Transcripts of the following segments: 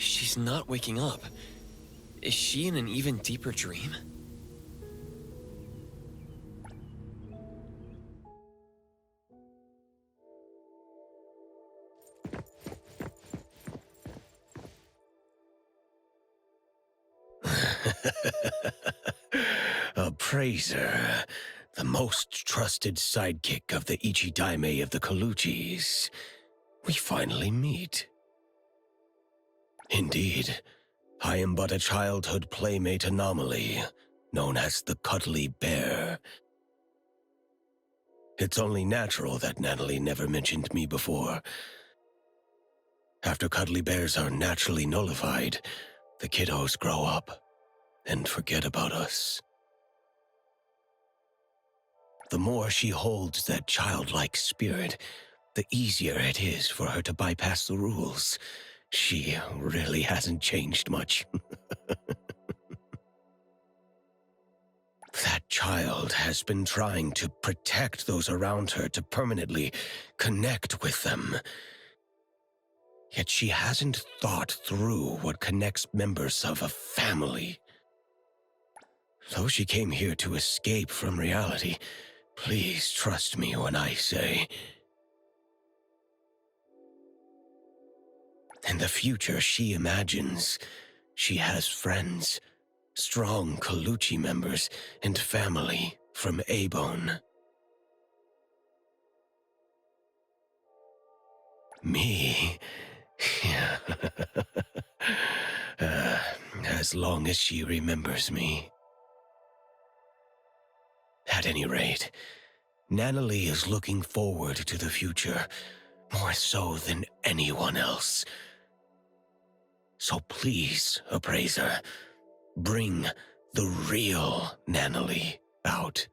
She's not waking up. Is she in an even deeper dream? Appraiser, the most trusted sidekick of the Ichidaime of the Coluchis. We finally meet. Indeed, I am but a childhood playmate anomaly, known as the Cuddly Bear. It's only natural that Natalie never mentioned me before. After cuddly bears are naturally nullified, the kiddos grow up and forget about us. The more she holds that childlike spirit, the easier it is for her to bypass the rules. She really hasn't changed much. That child has been trying to protect those around her to permanently connect with them. Yet she hasn't thought through what connects members of a family. Though she came here to escape from reality, please trust me when I say, in the future she imagines, she has friends, strong Coluchi members, and family from Abone. Me? As long as she remembers me. At any rate, Nanalie is looking forward to the future, more so than anyone else. So please, Appraiser, bring the real Nanalie out.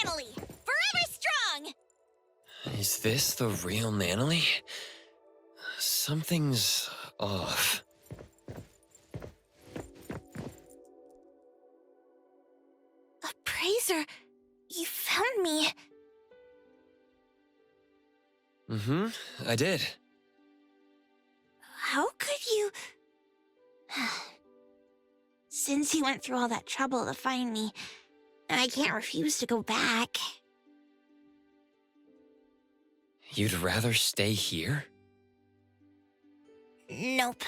Natalie! Forever strong! Is this the real Nanalie? Something's off. Appraiser, you found me. I did. How could you... Since you went through all that trouble to find me, I can't refuse to go back. You'd rather stay here? Nope.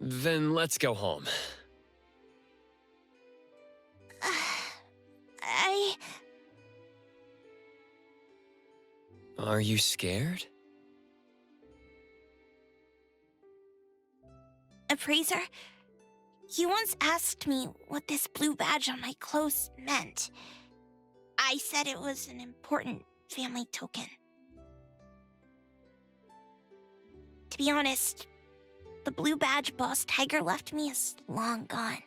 Then let's go home. Are you scared? Appraiser, you once asked me what this blue badge on my clothes meant. I said it was an important family token. To be honest, the blue badge Boss Tiger left me is long gone.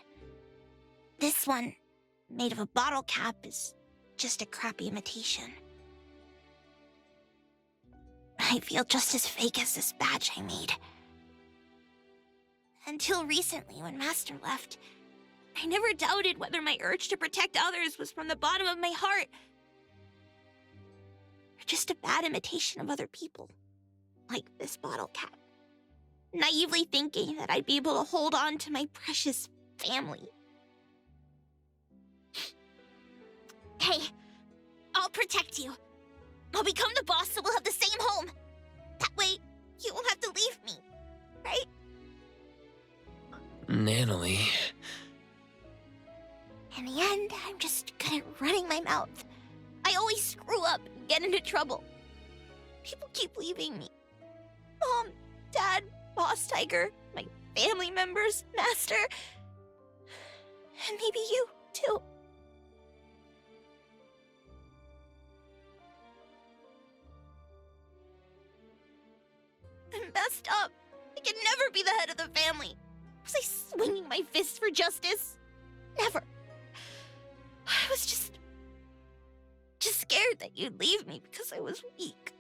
This one, made of a bottle cap, is just a crappy imitation. I feel just as fake as this badge I made. Until recently, when Master left, I never doubted whether my urge to protect others was from the bottom of my heart, or just a bad imitation of other people, like this bottle cap. Naively thinking that I'd be able to hold on to my precious family. Hey, I'll protect you. I'll become the boss so we'll have the same home. That way, you won't have to leave me, right? Nanalie. In the end, I'm just good at running my mouth. I always screw up and get into trouble. People keep leaving me. Mom, Dad, Boss Tiger, my family members, Master, and maybe you, too. I'm messed up. I can never be the head of the family. Was I swinging my fist for justice? Never. I was just scared that you'd leave me because I was weak.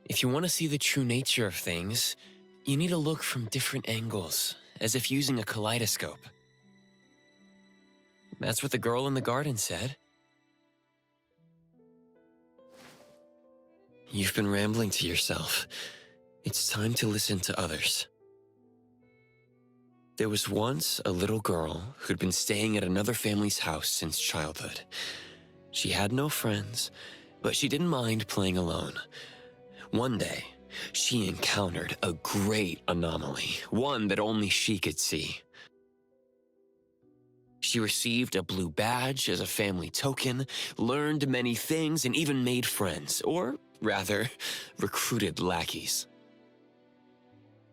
If you want to see the true nature of things, you need to look from different angles as if using a kaleidoscope. That's what the girl in the garden said. You've been rambling to yourself. It's time to listen to others. There was once a little girl who'd been staying at another family's house since childhood. She had no friends, but she didn't mind playing alone. One day, she encountered a great anomaly, one that only she could see. She received a blue badge as a family token, learned many things, and even made friends, or rather, recruited lackeys.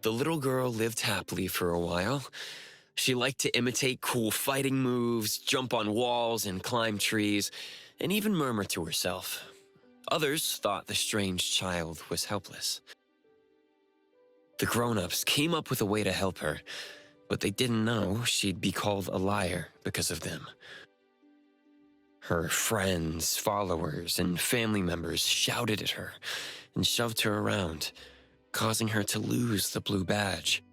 The little girl lived happily for a while. She liked to imitate cool fighting moves, jump on walls and climb trees, and even murmur to herself. Others thought the strange child was helpless. The grown-ups came up with a way to help her, but they didn't know she'd be called a liar because of them. Her friends, followers, and family members shouted at her and shoved her around, causing her to lose the blue badge.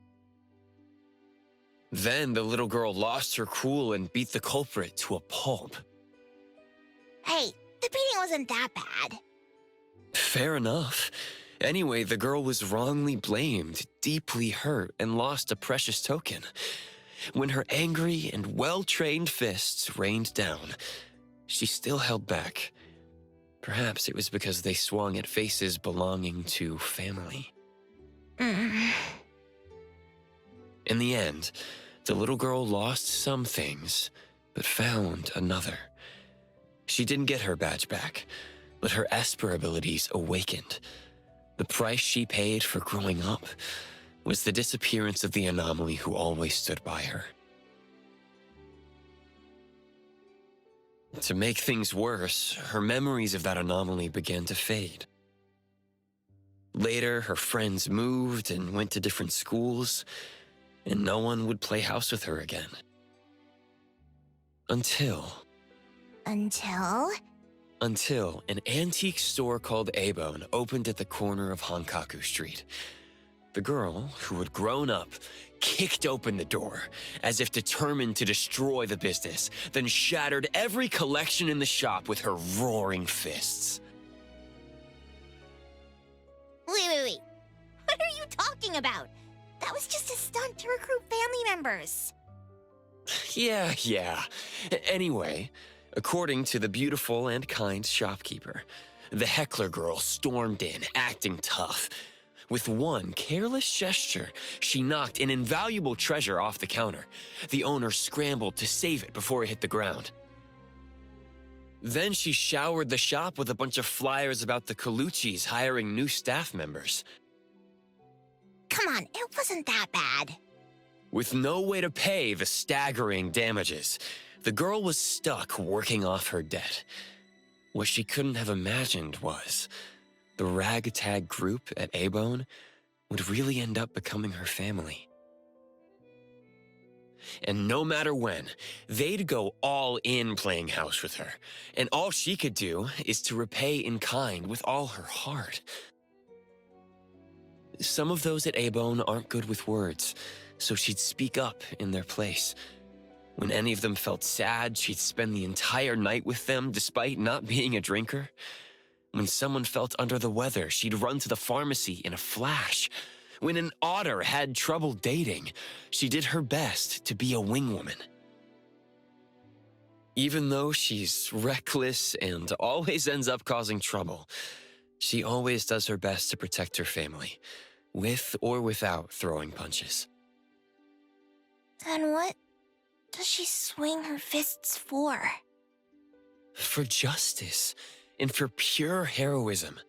Then the little girl lost her cool and beat the culprit to a pulp. Hey, the beating wasn't that bad. Fair enough. Anyway, the girl was wrongly blamed, deeply hurt, and lost a precious token. When her angry and well-trained fists rained down, she still held back. Perhaps it was because they swung at faces belonging to family. In the end, the little girl lost some things, but found another. She didn't get her badge back, but her Esper abilities awakened. The price she paid for growing up was the disappearance of the anomaly who always stood by her. To make things worse, her memories of that anomaly began to fade. Later, her friends moved and went to different schools, and no one would play house with her again. Until an antique store called Abone opened at the corner of Hankaku Street. The girl, who had grown up, kicked open the door, as if determined to destroy the business, then shattered every collection in the shop with her roaring fists. Wait. What are you talking about? That was just a stunt to recruit family members. Yeah. Anyway, according to the beautiful and kind shopkeeper, the heckler girl stormed in, acting tough. With one careless gesture, she knocked an invaluable treasure off the counter. The owner scrambled to save it before it hit the ground. Then she showered the shop with a bunch of flyers about the Colucci's hiring new staff members. Come on, it wasn't that bad. With no way to pay the staggering damages, the girl was stuck working off her debt. What she couldn't have imagined was the ragtag group at Abone would really end up becoming her family. And no matter when, they'd go all in playing house with her, and all she could do is to repay in kind with all her heart. Some of those at Abone aren't good with words, so she'd speak up in their place. When any of them felt sad, she'd spend the entire night with them despite not being a drinker. When someone felt under the weather, she'd run to the pharmacy in a flash. When an otter had trouble dating, she did her best to be a wingwoman. Even though she's reckless and always ends up causing trouble, she always does her best to protect her family, with or without throwing punches. Then what does she swing her fists for? For justice and for pure heroism.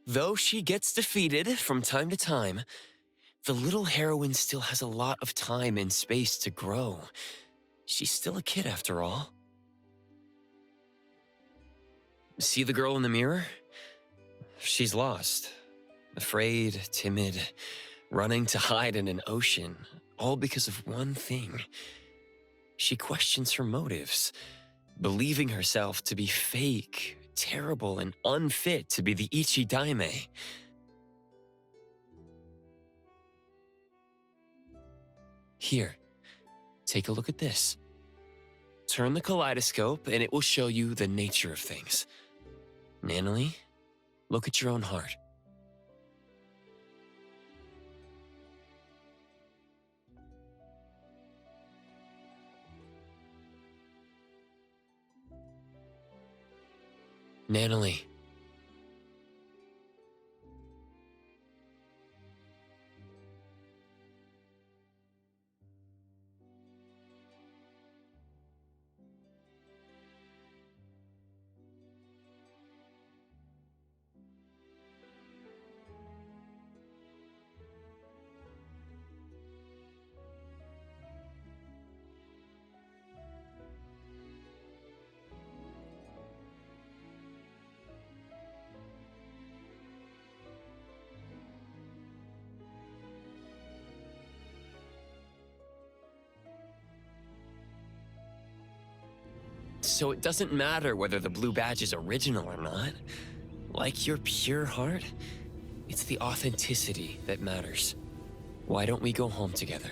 Though she gets defeated from time to time, the little heroine still has a lot of time and space to grow. She's still a kid after all. See the girl in the mirror? She's lost, afraid, timid, running to hide in an ocean, all because of one thing. She questions her motives, believing herself to be fake, terrible, and unfit to be the Ichidaime. Here, take a look at this. Turn the kaleidoscope and it will show you the nature of things. Nanalie, look at your own heart. Nanalie. So it doesn't matter whether the blue badge is original or not. Like your pure heart, it's the authenticity that matters. Why don't we go home together?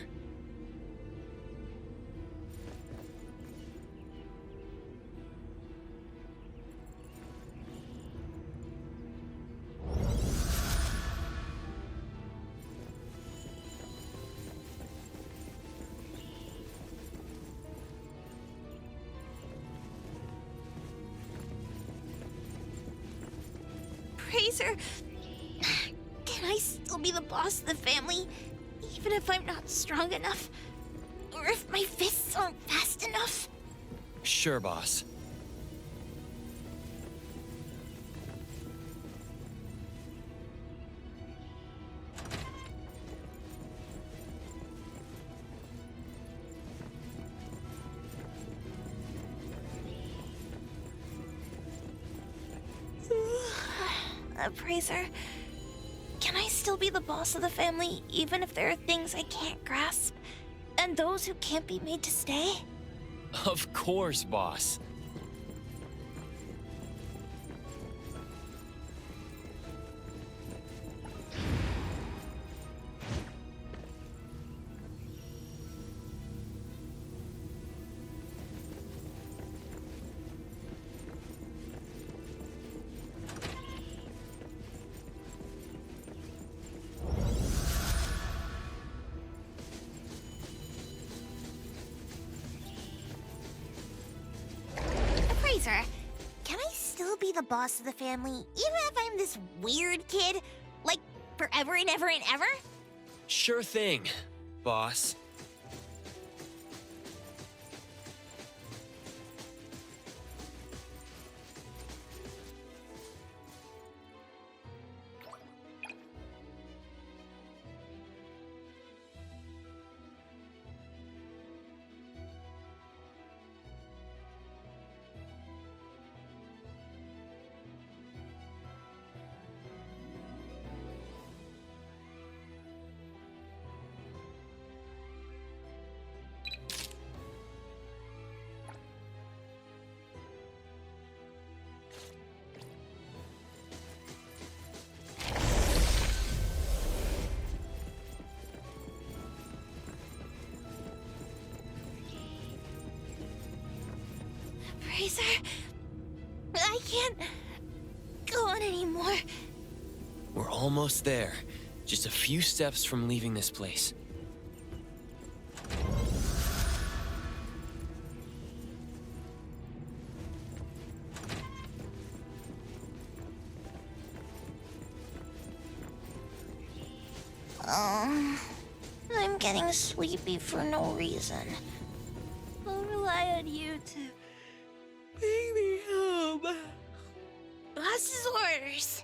Fraser, can I still be the boss of the family, even if I'm not strong enough? Or if my fists aren't fast enough? Sure, boss. Fraser, can I still be the boss of the family, even if there are things I can't grasp? And those who can't be made to stay? Of course, boss. Fraser, can I still be the boss of the family, even if I'm this weird kid? Like, forever and ever and ever? Sure thing, boss. Fraser, I can't go on anymore. We're almost there. Just a few steps from leaving this place. I'm getting sleepy for no reason. I'll rely on you to bring me home. Boss's orders.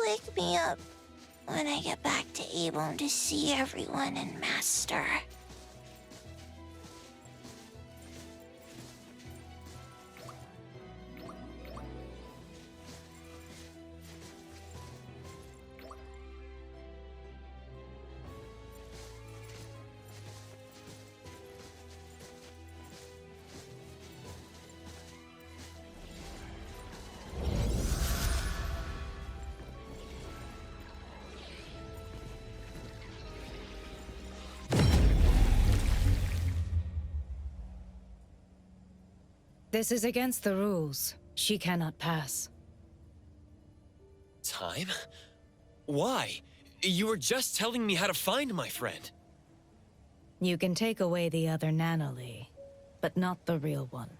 Wake me up when I get back to Avon to see everyone and Master. This is against the rules. She cannot pass. Time? Why? You were just telling me how to find my friend. You can take away the other Nanoly, but not the real one.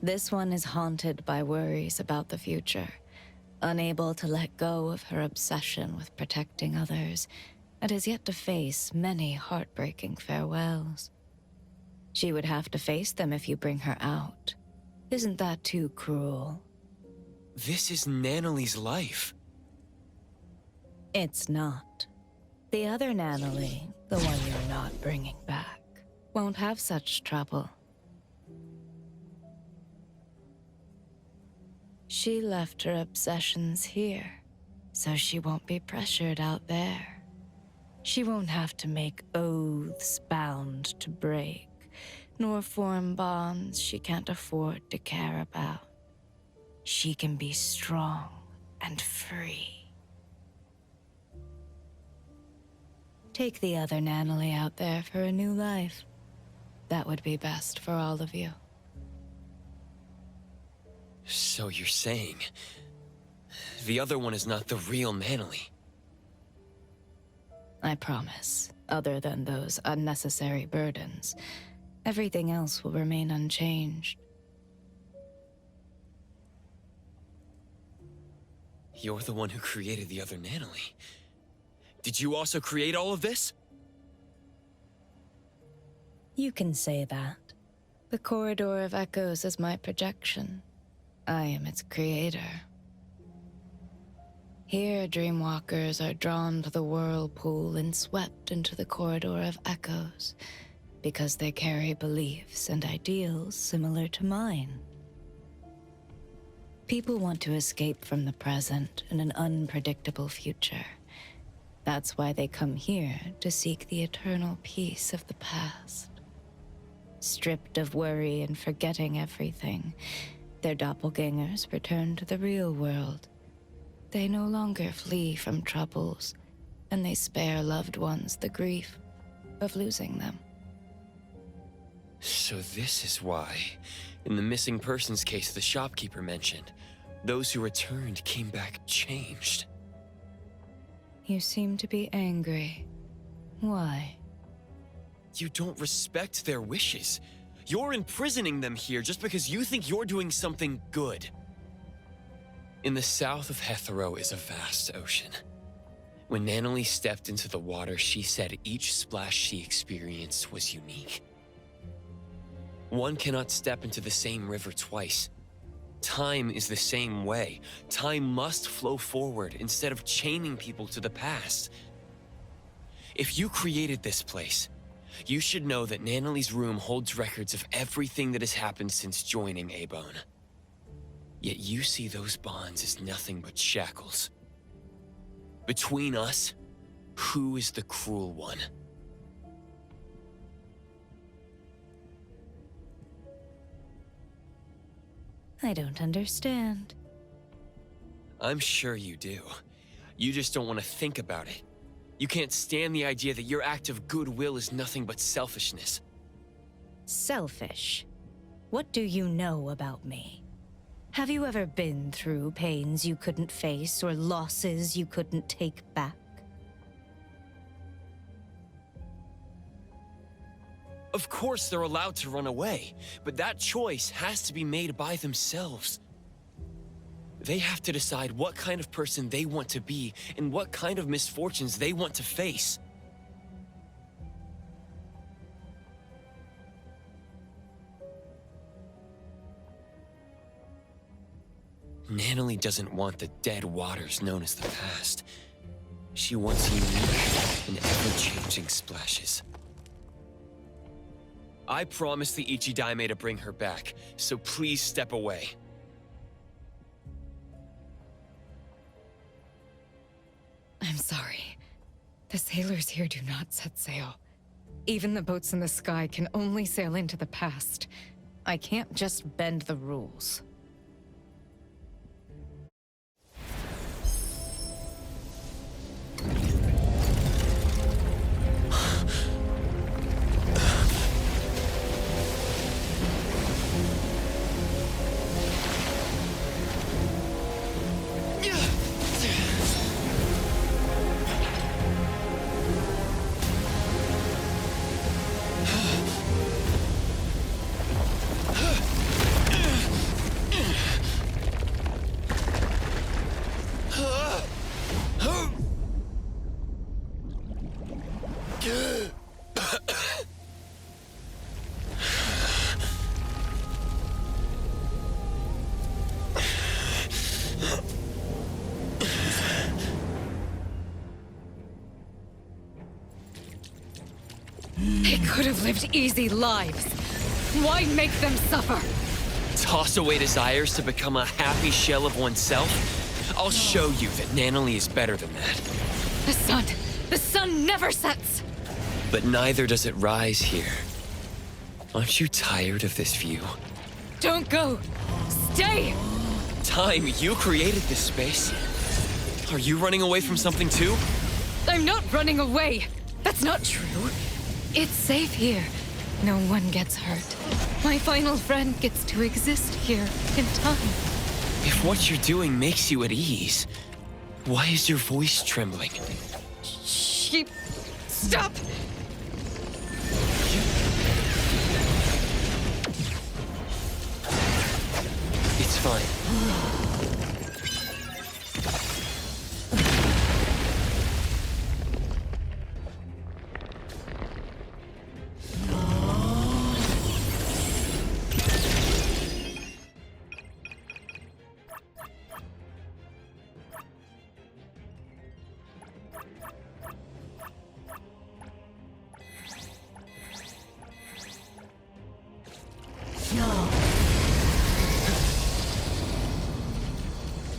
This one is haunted by worries about the future, unable to let go of her obsession with protecting others, and has yet to face many heartbreaking farewells. She would have to face them if you bring her out. Isn't that too cruel? This is Nanoly's life. It's not. The other Nanoly, the one you're not bringing back, won't have such trouble. She left her obsessions here, so she won't be pressured out there. She won't have to make oaths bound to break, nor form bonds she can't afford to care about. She can be strong and free. Take the other Nanoly out there for a new life. That would be best for all of you. So you're saying... the other one is not the real Nanoly? I promise, other than those unnecessary burdens, everything else will remain unchanged. You're the one who created the other Nanoly. Did you also create all of this? You can say that. The Corridor of Echoes is my projection. I am its creator. Here, Dreamwalkers are drawn to the whirlpool and swept into the Corridor of Echoes, because they carry beliefs and ideals similar to mine. People want to escape from the present and an unpredictable future. That's why they come here to seek the eternal peace of the past. Stripped of worry and forgetting everything, their doppelgangers return to the real world. They no longer flee from troubles, and they spare loved ones the grief of losing them. So this is why, in the missing persons case the shopkeeper mentioned, those who returned came back changed. You seem to be angry. Why? You don't respect their wishes. You're imprisoning them here just because you think you're doing something good. In the south of Hethero is a vast ocean. When Nanoly stepped into the water, she said each splash she experienced was unique. One cannot step into the same river twice. Time is the same way. Time must flow forward instead of chaining people to the past. If you created this place, you should know that Nanoly's room holds records of everything that has happened since joining A-Bone. Yet you see those bonds as nothing but shackles. Between us, who is the cruel one? I don't understand. I'm sure you do. You just don't want to think about it. You can't stand the idea that your act of goodwill is nothing but selfishness. Selfish? What do you know about me? Have you ever been through pains you couldn't face or losses you couldn't take back? Of course they're allowed to run away, but that choice has to be made by themselves. They have to decide what kind of person they want to be and what kind of misfortunes they want to face. Nanoly doesn't want the dead waters known as the past. She wants unique and ever-changing splashes. I promised the Ichidaime to bring her back, so please step away. I'm sorry. The sailors here do not set sail. Even the boats in the sky can only sail into the past. I can't just bend the rules. They could have lived easy lives. Why make them suffer? Toss away desires to become a happy shell of oneself? I'll show you that Nanalie is better than that. The sun never sets! But neither does it rise here. Aren't you tired of this view? Don't go! Stay! Time, you created this space. Are you running away from something too? I'm not running away! That's not true. It's safe here. No one gets hurt. My final friend gets to exist here in time. If what you're doing makes you at ease, why is your voice trembling? Sheep... Stop! It's fine.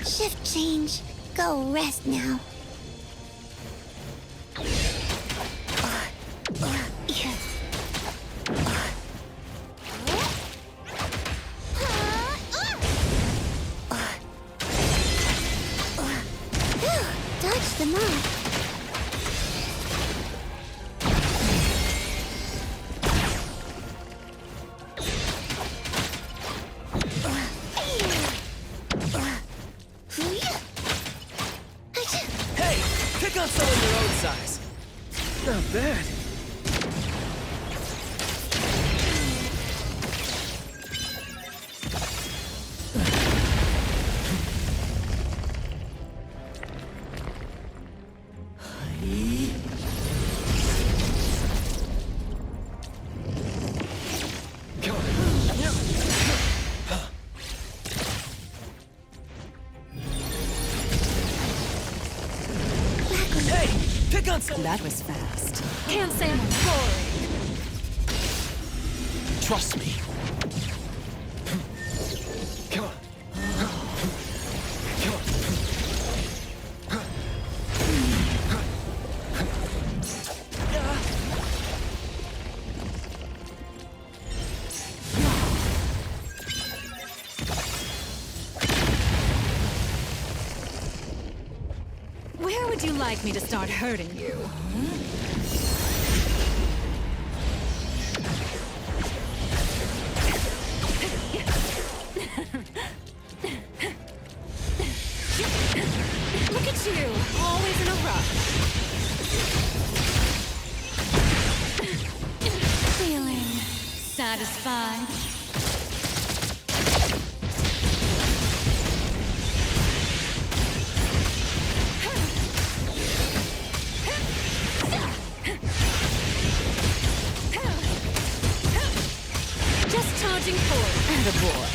Shift change. Go rest now. Dodge the mob. Hey! Pick on someone your own size. Not bad. That was fast. Can't say I'm boring. Trust me. Come on. Where would you like me to start hurting you? Look at you, always in a rush. Feeling satisfied? Just charging forward. And a boy.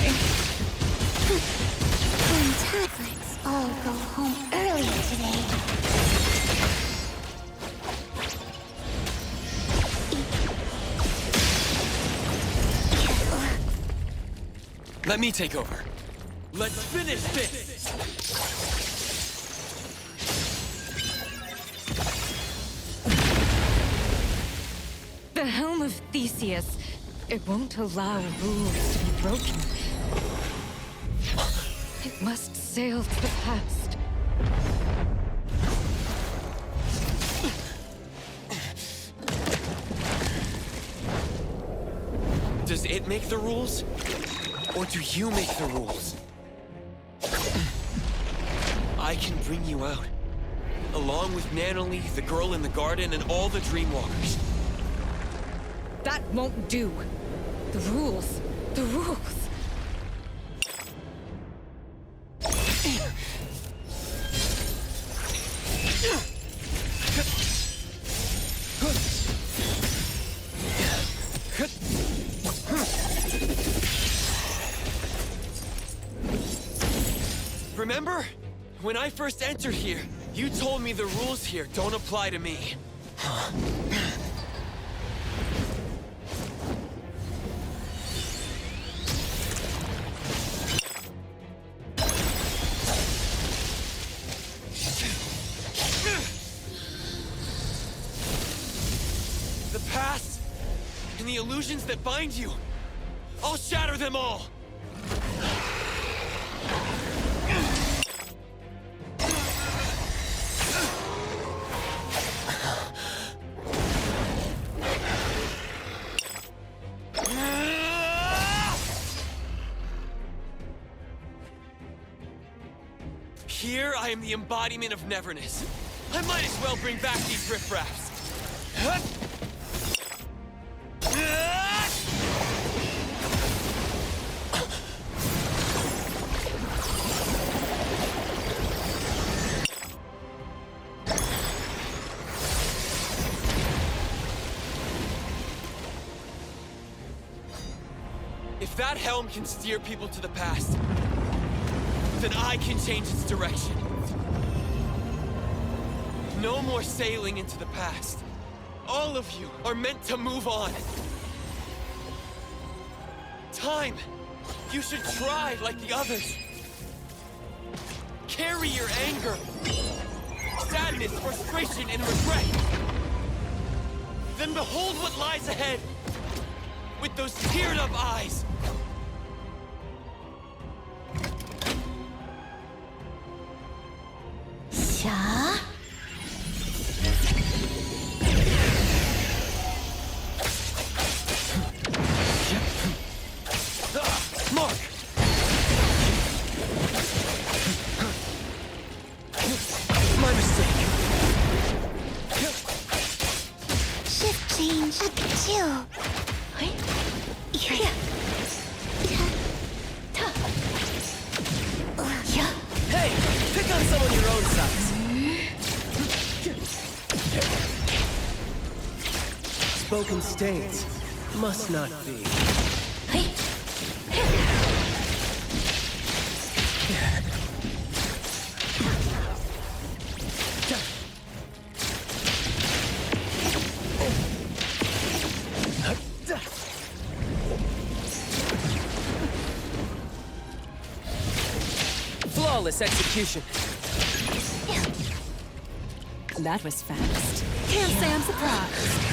When Taglets all go home earlier today. Let me take over. Let's finish this! The Helm of Theseus. It won't allow rules to be broken. It must sail to the past. Does it make the rules? Or do you make the rules? I can bring you out. Along with Nanalie, the girl in the garden, and all the Dreamwalkers. That won't do. The rules. The rules. Remember? When I first entered here, you told me the rules here don't apply to me. The past, and the illusions that bind you. I'll shatter them all! Here, I am the embodiment of neverness. I might as well bring back these riffraffs. If that helm can steer people to the past, then I can change its direction. No more sailing into the past. All of you are meant to move on. Time! You should try like the others. Carry your anger, sadness, frustration, and regret. Then behold what lies ahead with those teared-up eyes. Ja? Mark! My mistake. Shift change. Chill. Hey, pick on someone your own size. Spoken states must not be. Flawless execution. That was fast. Can't say I'm surprised.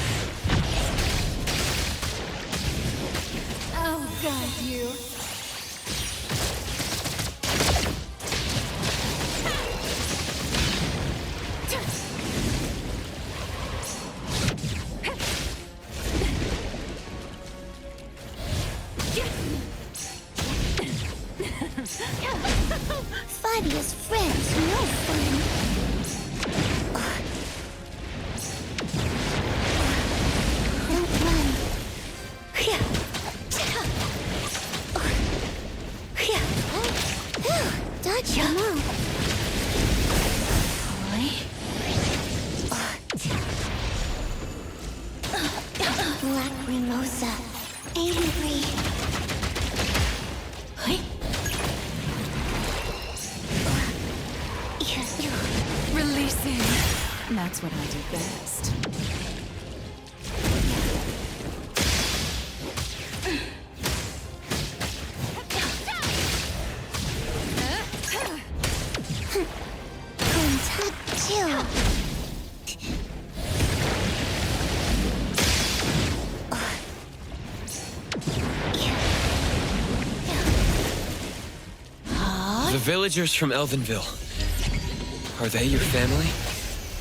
I'll guide you. Fighting as friends, no fun. Don't run. Dodge your move. Black Mimosa. Angry. Releasing. That's what I do best. Chill. The villagers from Elvenville. Are they your family?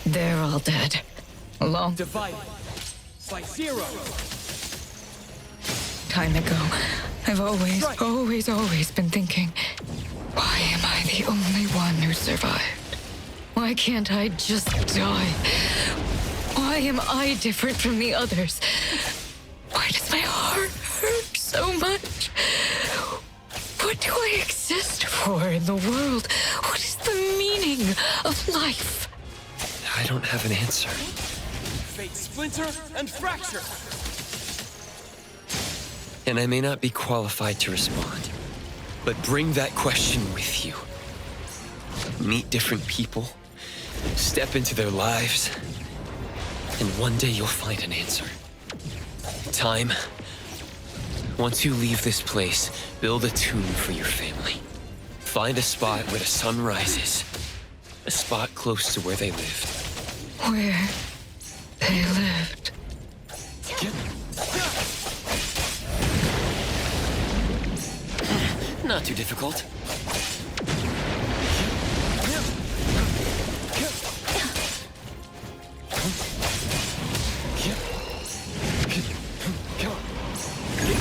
They're all dead. Long Divide by 0. time ago, I've always been thinking, why am I the only one who survived? Why can't I just die? Why am I different from the others? Why does my heart hurt so much? What do I exist for in the world? What is the meaning of life? I don't have an answer. Fate splinter and fracture. And I may not be qualified to respond, but bring that question with you. Meet different people, step into their lives, and one day you'll find an answer. Time. Once you leave this place, build a tomb for your family. Find a spot where the sun rises. A spot close to where they lived. Where they lived. too difficult.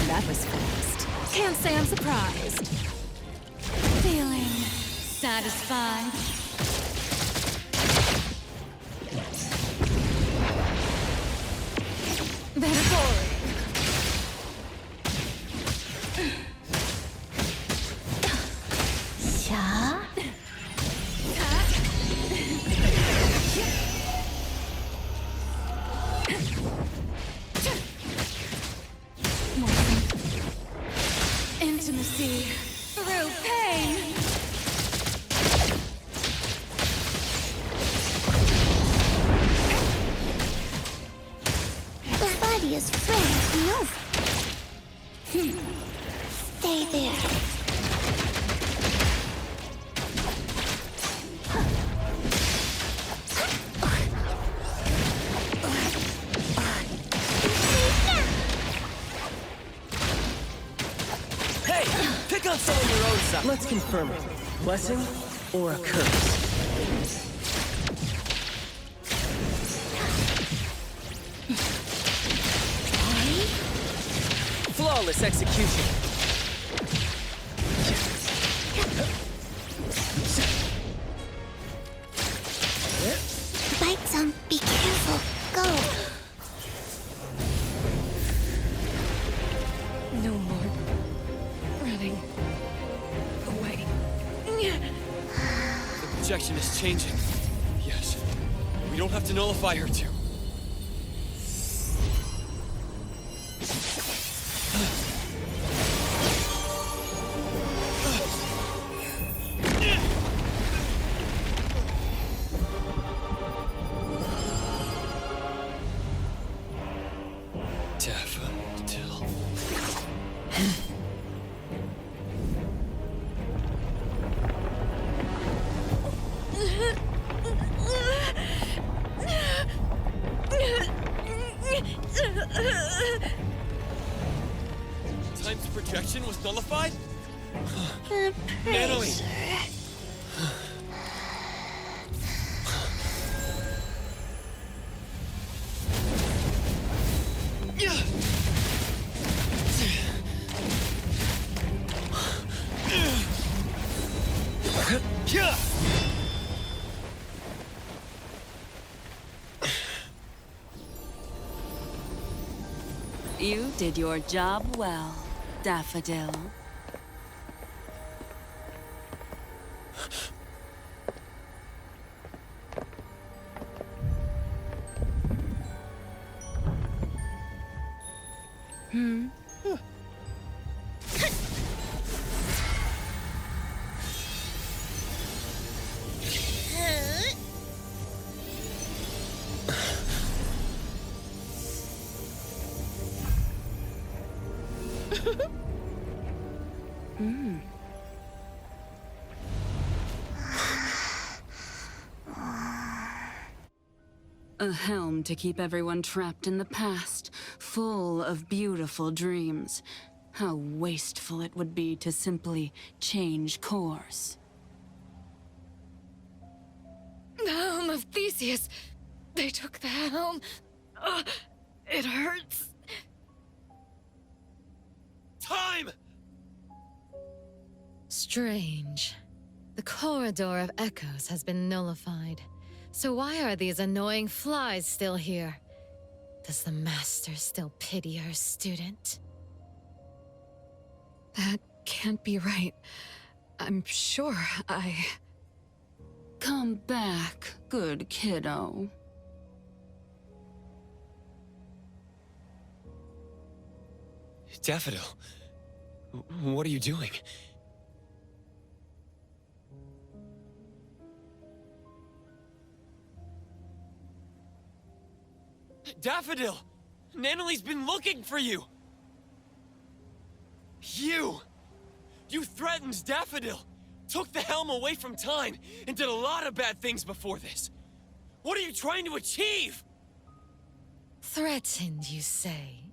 That was fast. Can't say I'm surprised. Feeling satisfied? They're boring. Ja? Intimacy through pain. The body is friend, no. Stay there. Hey! Pick on someone your own side. Let's confirm it. Blessing or a curse? Flawless execution. Bite some. Be careful. Go. No more running away. The projection is changing. Yes. We don't have to nullify her too. Daffodil. Time's projection was nullified? Natalie! You did your job well, Daffodil. A helm to keep everyone trapped in the past, full of beautiful dreams. How wasteful it would be to simply change course. The helm of Theseus! They took the helm! Ugh, it hurts! Time! Strange. The corridor of echoes has been nullified. So why are these annoying flies still here? Does the master still pity her student? That can't be right. I'm sure Come back, good kiddo. Daffodil, what are you doing? Daffodil! Nanalie's been looking for you! You! You threatened Daffodil! Took the helm away from time, and did a lot of bad things before this! What are you trying to achieve? Threatened, you say?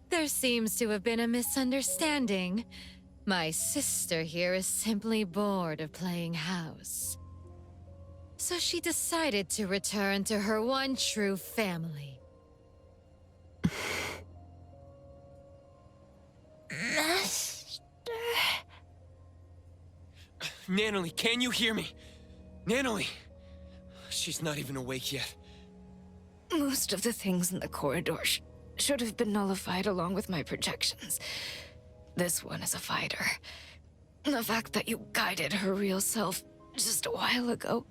There seems to have been a misunderstanding. My sister here is simply bored of playing house. So she decided to return to her one true family. Master. Natalie, can you hear me? Natalie! She's not even awake yet. Most of the things in the corridor should have been nullified along with my projections. This one is a fighter. The fact that you guided her real self just a while ago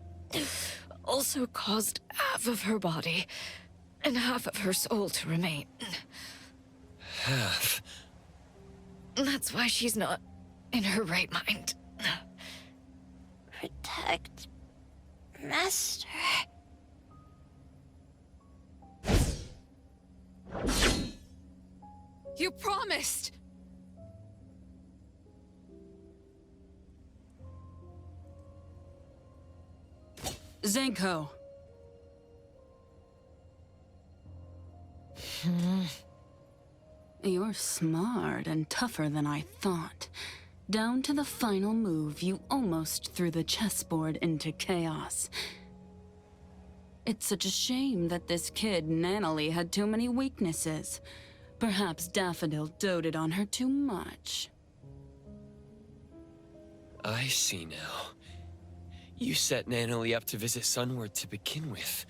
also caused half of her body and half of her soul to remain. Half? That's why she's not in her right mind. Protect Master. You promised! Zenko. You're smart and tougher than I thought. Down to the final move, you almost threw the chessboard into chaos. It's such a shame that this kid, Natalie, had too many weaknesses. Perhaps Daffodil doted on her too much. I see now. You set Natalie up to visit Sunward to begin with.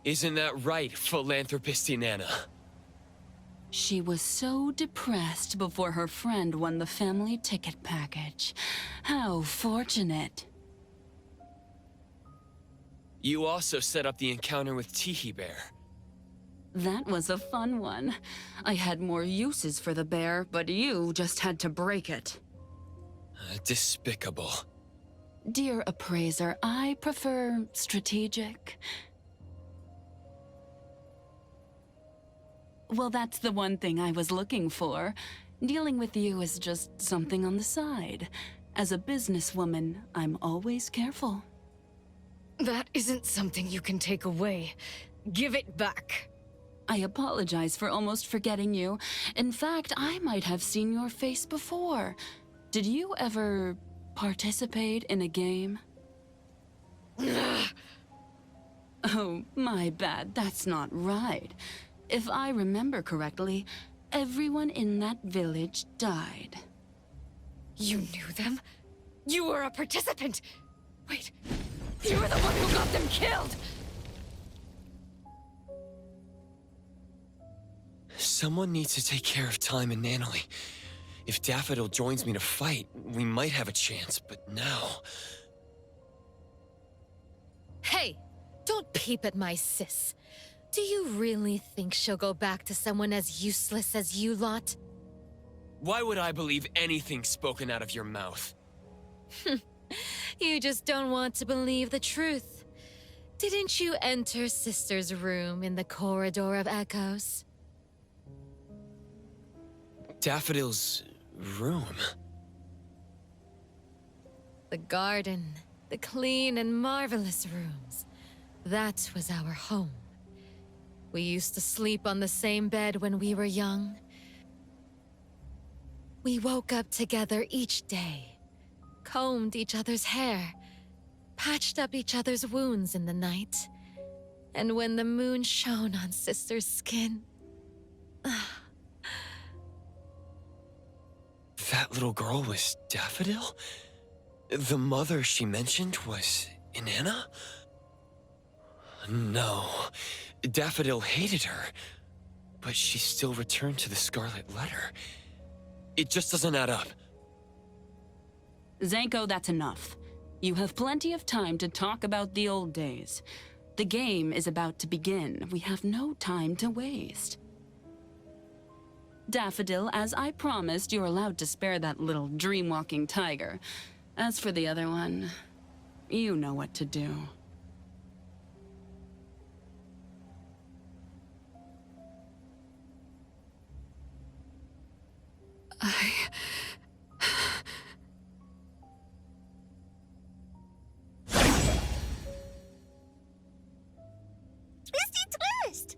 Isn't that right, philanthropist Inanna? She was so depressed before her friend won the family ticket package. How fortunate. You also set up the encounter with Tihi Bear. That was a fun one. I had more uses for the bear, but you just had to break it. Despicable. Dear appraiser, I prefer strategic. Well, that's the one thing I was looking for. Dealing with you is just something on the side. As a businesswoman, I'm always careful. That isn't something you can take away. Give it back. I apologize for almost forgetting you. In fact, I might have seen your face before. Did you ever participate in a game? Oh, my bad. That's not right. If I remember correctly, everyone in that village died. You knew them? You were a participant! Wait, you were the one who got them killed! Someone needs to take care of Time and Natalie. If Daffodil joins me to fight, we might have a chance, but now... Hey, don't peep at my sis. Do you really think she'll go back to someone as useless as you lot? Why would I believe anything spoken out of your mouth? You just don't want to believe the truth. Didn't you enter Sister's room in the Corridor of Echoes? Daffodil's room? The garden, the clean and marvelous rooms. That was our home. We used to sleep on the same bed when we were young. We woke up together each day, combed each other's hair, patched up each other's wounds in the night. And when the moon shone on Sister's skin... That little girl was Daffodil? The mother she mentioned was Inanna? No. Daffodil hated her, but she still returned to the Scarlet Letter. It just doesn't add up. Zenko, that's enough. You have plenty of time to talk about the old days. The game is about to begin. We have no time to waste. Daffodil, as I promised, you're allowed to spare that little dream-walking tiger. As for the other one, you know what to do. Twisty twist!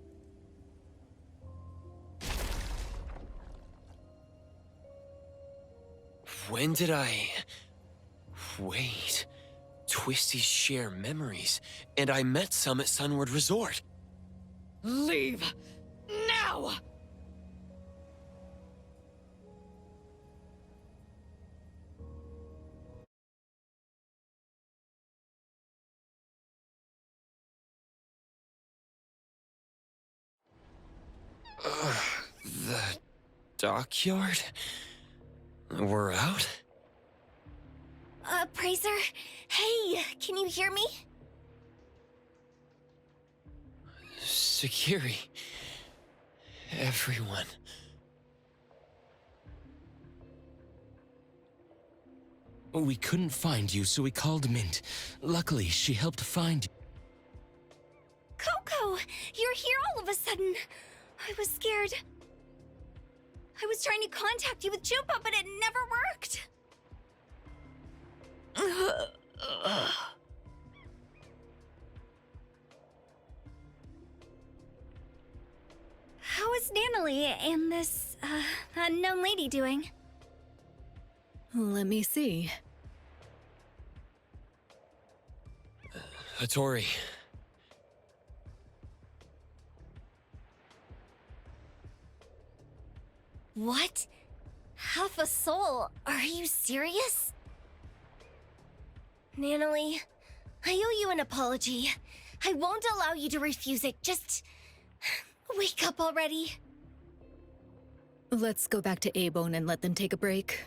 When did I... Wait. Twisties share memories, and I met some at Sunward Resort. Leave! Now! The dockyard? We're out? Praiser? Hey, can you hear me? Security. Everyone. We couldn't find you, so we called Mint. Luckily, she helped find you. Coco, you're here all of a sudden. I was scared. I was trying to contact you with Jupa, but it never worked. How is Nanalie and this, unknown lady doing? Let me see. Hattori. What? Half a soul? Are you serious? Nanalie, I owe you an apology. I won't allow you to refuse it. Just wake up already. Let's go back to A-Bone and let them take a break.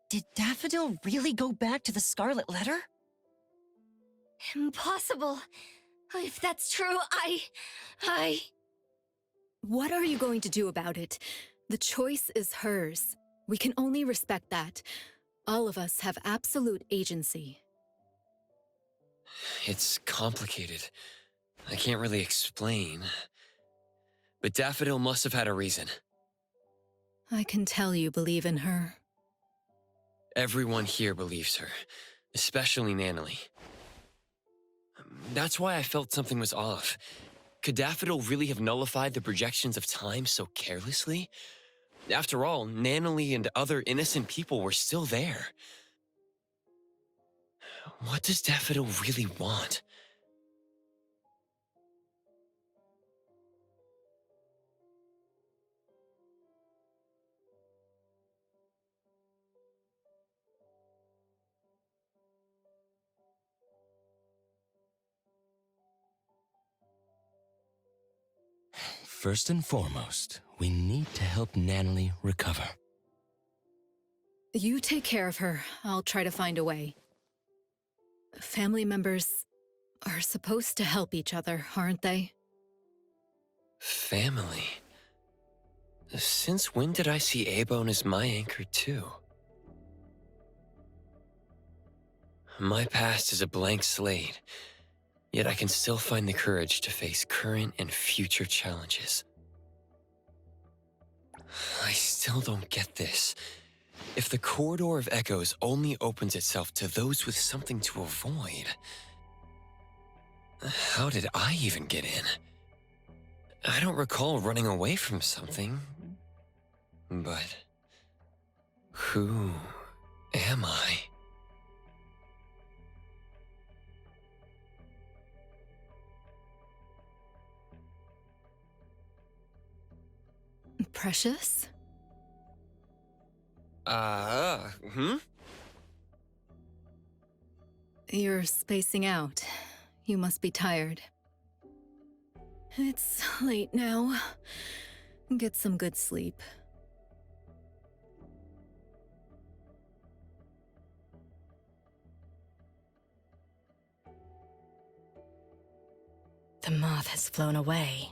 Did Daffodil really go back to the Scarlet Letter? Impossible. If that's true, I... What are you going to do about it? The choice is hers. We can only respect that. All of us have absolute agency. It's complicated. I can't really explain. But Daffodil must have had a reason. I can tell you believe in her. Everyone here believes her, especially Nanalie. That's why I felt something was off. Could Daffodil really have nullified the projections of time so carelessly? After all, Nanalie and other innocent people were still there. What does Daffodil really want? First and foremost, we need to help Nanalie recover. You take care of her. I'll try to find a way. Family members are supposed to help each other, aren't they? Family? Since when did I see A-Bone as my anchor too? My past is a blank slate, yet I can still find the courage to face current and future challenges. I still don't get this. If the Corridor of Echoes only opens itself to those with something to avoid, how did I even get in? I don't recall running away from something, but who am I? Precious? You're spacing out. You must be tired. It's late now. Get some good sleep. The moth has flown away.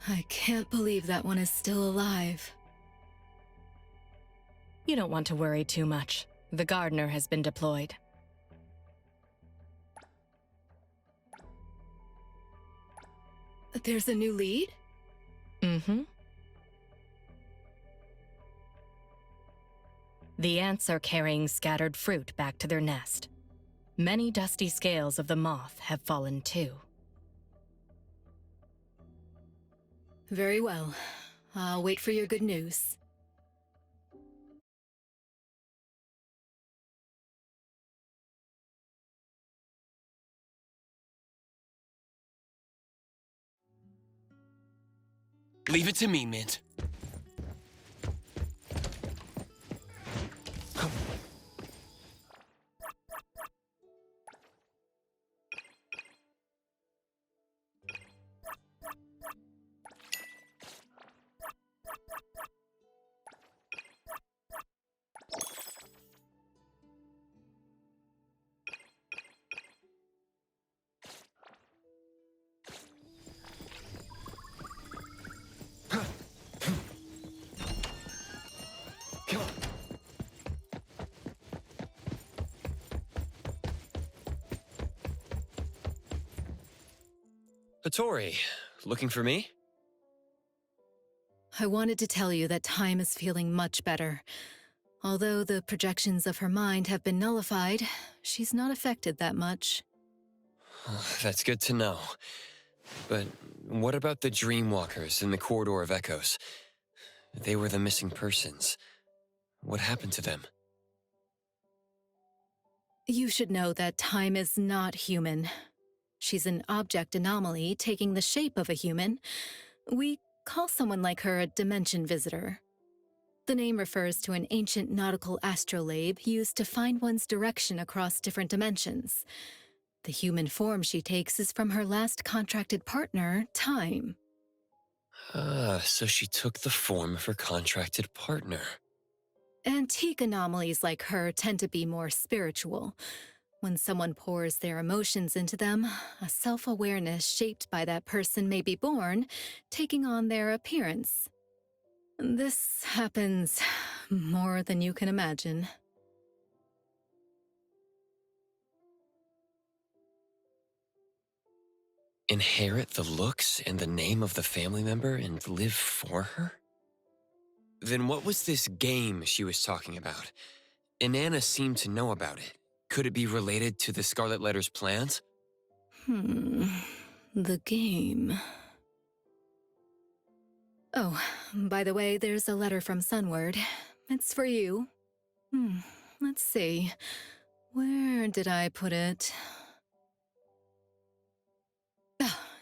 I can't believe that one is still alive. You don't want to worry too much. The gardener has been deployed. There's a new lead? Mm-hmm. The ants are carrying scattered fruit back to their nest. Many dusty scales of the moth have fallen too. Very well. I'll wait for your good news. Leave it to me, Mint. Hattori, looking for me? I wanted to tell you that Time is feeling much better. Although the projections of her mind have been nullified, she's not affected that much. That's good to know. But what about the Dreamwalkers in the Corridor of Echoes? They were the missing persons. What happened to them? You should know that Time is not human. She's an object anomaly taking the shape of a human. We call someone like her a dimension visitor. The name refers to an ancient nautical astrolabe used to find one's direction across different dimensions. The human form she takes is from her last contracted partner, Time. So she took the form of her contracted partner. Antique anomalies like her tend to be more spiritual. When someone pours their emotions into them, a self-awareness shaped by that person may be born, taking on their appearance. This happens more than you can imagine. Inherit the looks and the name of the family member and live for her? Then what was this game she was talking about? Inanna seemed to know about it. Could it be related to the Scarlet Letter's plans? The game. Oh, by the way, there's a letter from Sunward. It's for you. Let's see. Where did I put it?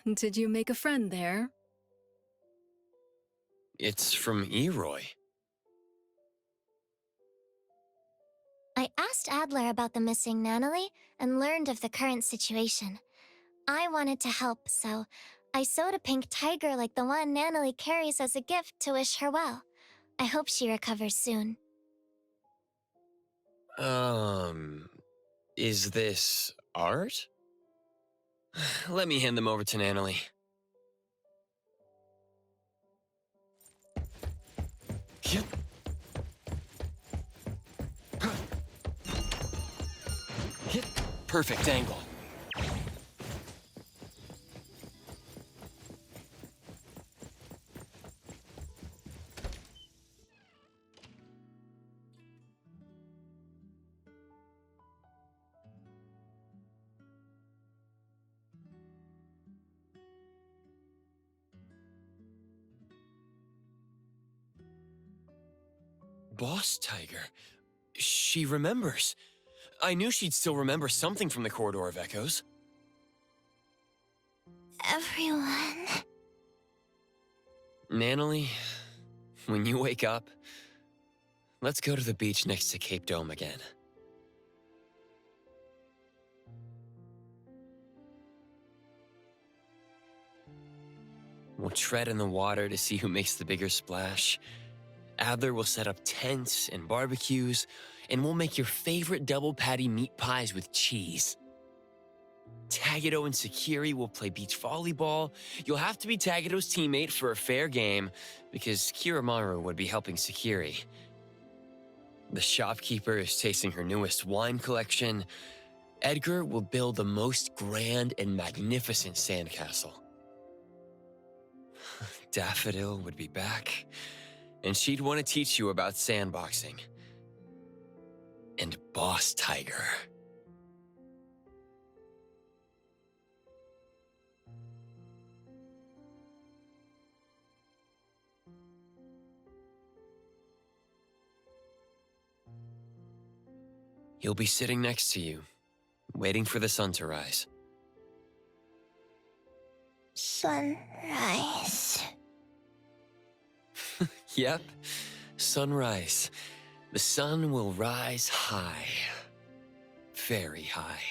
Did you make a friend there? It's from Eroy. I asked Adler about the missing Nanalie and learned of the current situation. I wanted to help, so I sewed a pink tiger like the one Nanalie carries as a gift to wish her well. I hope she recovers soon. Is this art? Let me hand them over to Nanalie. Perfect angle. Boss Tiger. She remembers. I knew she'd still remember something from the Corridor of Echoes. Everyone... Nanalie, when you wake up, let's go to the beach next to Cape Dome again. We'll tread in the water to see who makes the bigger splash. Adler will set up tents and barbecues, and we'll make your favorite double patty meat pies with cheese. Tagedo and Sakiri will play beach volleyball. You'll have to be Tagedo's teammate for a fair game, because Kiramaru would be helping Sakiri. The shopkeeper is tasting her newest wine collection. Edgar will build the most grand and magnificent sandcastle. Daffodil would be back, and she'd want to teach you about sandboxing. And Boss Tiger. He'll be sitting next to you, waiting for the sun to rise. Sunrise. Yep, sunrise. The sun will rise high. Very high.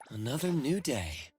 Another new day.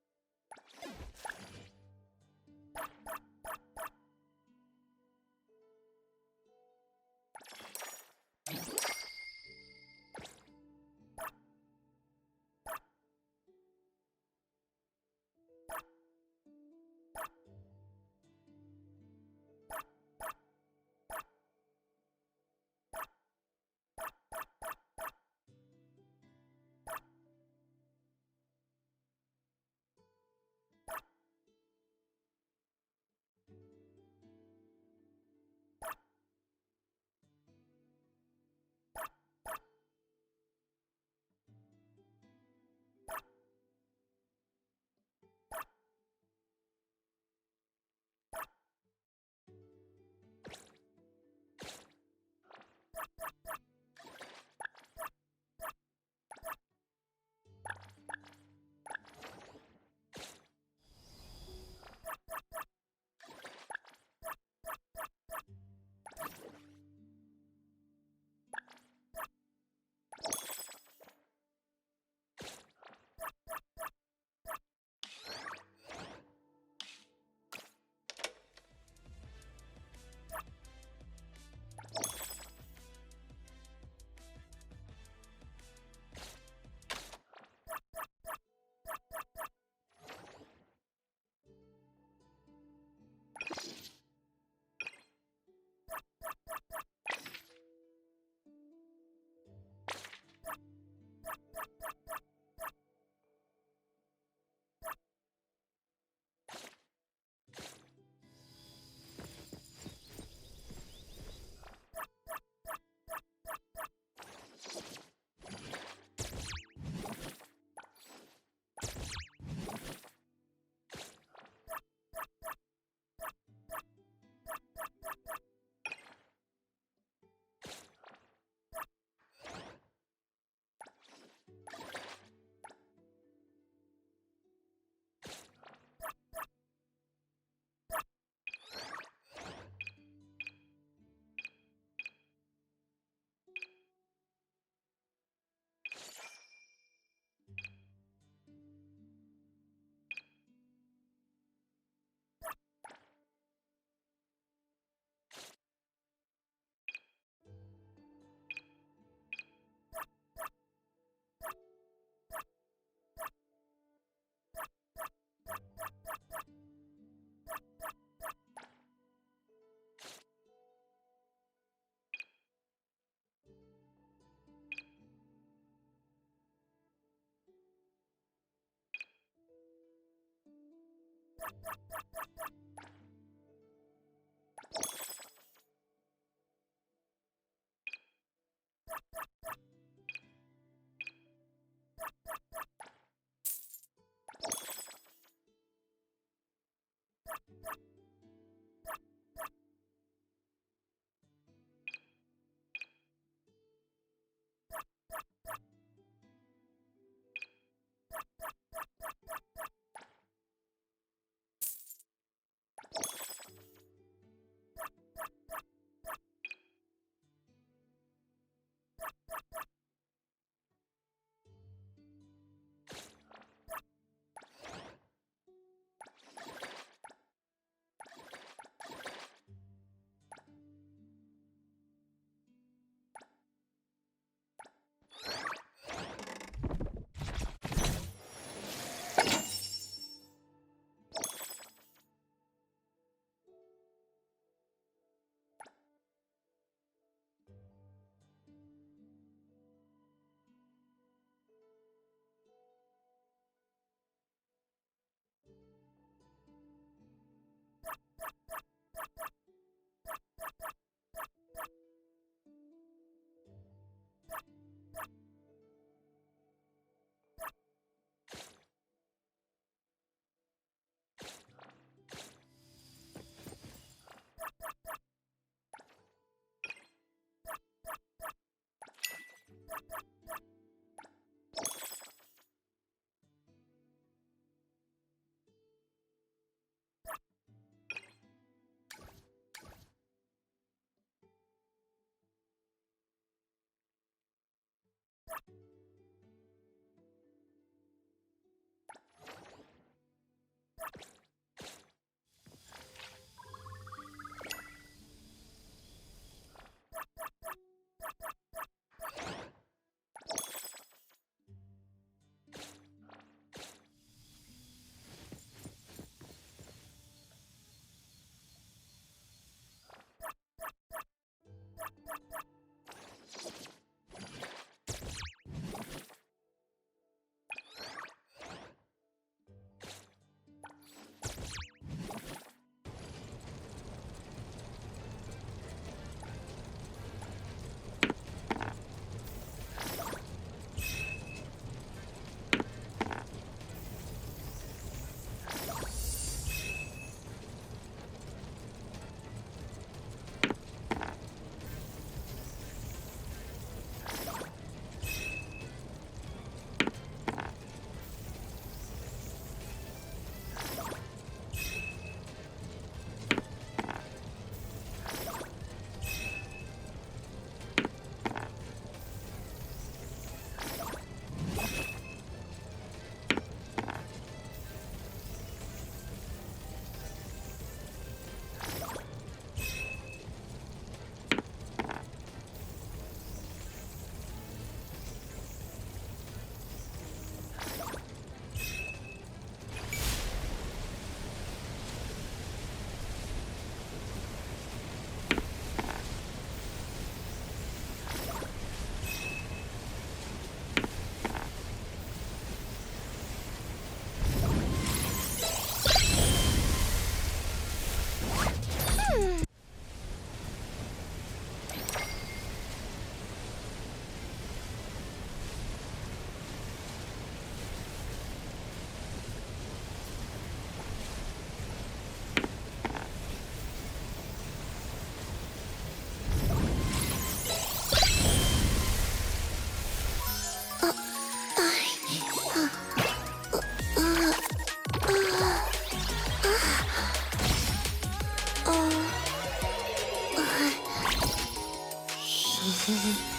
Mm-hmm.